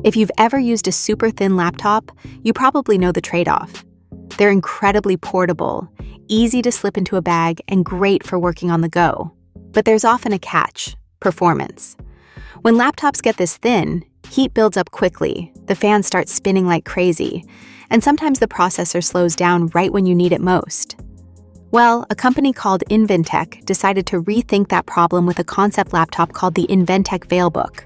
If you've ever used a super thin laptop, you probably know the trade-off. They're incredibly portable, easy to slip into a bag, and great for working on the go. But there's often a catch: performance. When laptops get this thin, heat builds up quickly, the fans start spinning like crazy, and sometimes the processor slows down right when you need it most. Well, a company called Inventec decided to rethink that problem with a concept laptop called the Inventec VeilBook.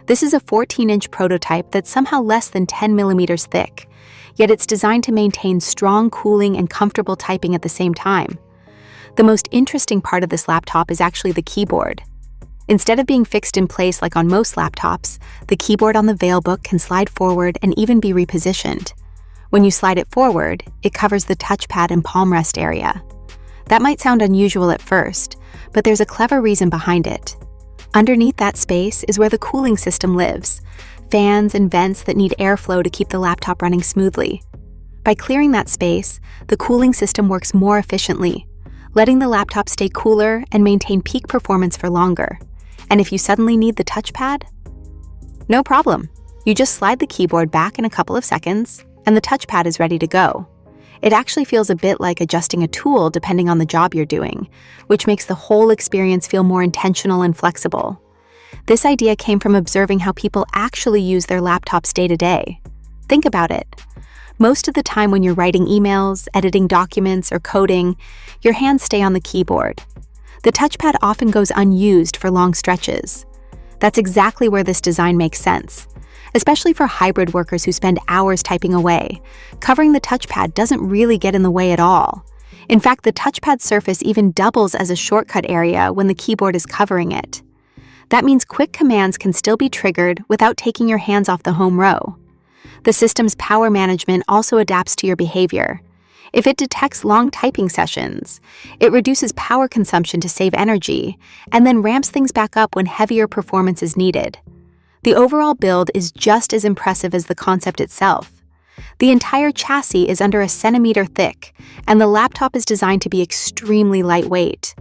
This is a 14-inch prototype that's somehow less than 10 millimeters thick, yet it's designed to maintain strong cooling and comfortable typing at the same time. The most interesting part of this laptop is actually the keyboard. Instead of being fixed in place like on most laptops, the keyboard on the VeilBook can slide forward and even be repositioned. When you slide it forward, it covers the touchpad and palm rest area. That might sound unusual at first, but there's a clever reason behind it. Underneath that space is where the cooling system lives, fans and vents that need airflow to keep the laptop running smoothly. By clearing that space, the cooling system works more efficiently, letting the laptop stay cooler and maintain peak performance for longer. And if you suddenly need the touchpad, no problem. You just slide the keyboard back in a couple of seconds, and the touchpad is ready to go. It actually feels a bit like adjusting a tool depending on the job you're doing, which makes the whole experience feel more intentional and flexible. This idea came from observing how people actually use their laptops day to day. Think about it. Most of the time when you're writing emails, editing documents, or coding, your hands stay on the keyboard. The touchpad often goes unused for long stretches. That's exactly where this design makes sense. Especially for hybrid workers who spend hours typing away, covering the touchpad doesn't really get in the way at all. In fact, the touchpad surface even doubles as a shortcut area when the keyboard is covering it. That means quick commands can still be triggered without taking your hands off the home row. The system's power management also adapts to your behavior. If it detects long typing sessions, it reduces power consumption to save energy, and then ramps things back up when heavier performance is needed. The overall build is just as impressive as the concept itself. The entire chassis is under a centimeter thick, and the laptop is designed to be extremely lightweight.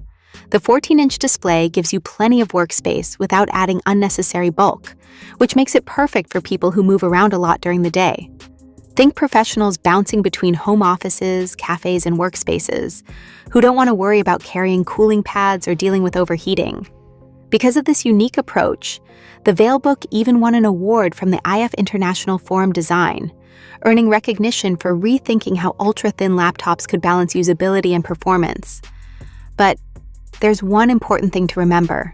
The 14-inch display gives you plenty of workspace without adding unnecessary bulk, which makes it perfect for people who move around a lot during the day. Think professionals bouncing between home offices, cafes, and workspaces, who don't want to worry about carrying cooling pads or dealing with overheating. Because of this unique approach, the VeilBook even won an award from the IF International Forum Design, earning recognition for rethinking how ultra-thin laptops could balance usability and performance. But there's one important thing to remember.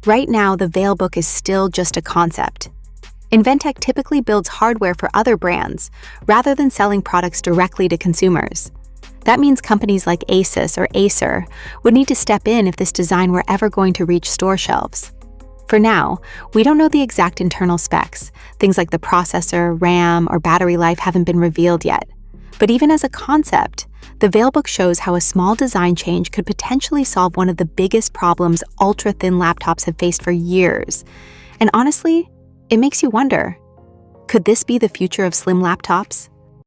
Right now, the VeilBook is still just a concept. Inventec typically builds hardware for other brands, rather than selling products directly to consumers. That means companies like Asus or Acer would need to step in if this design were ever going to reach store shelves. For now, we don't know the exact internal specs. Things like the processor, RAM, or battery life haven't been revealed yet. But even as a concept, the VeilBook shows how a small design change could potentially solve one of the biggest problems ultra-thin laptops have faced for years. And honestly, it makes you wonder, could this be the future of slim laptops?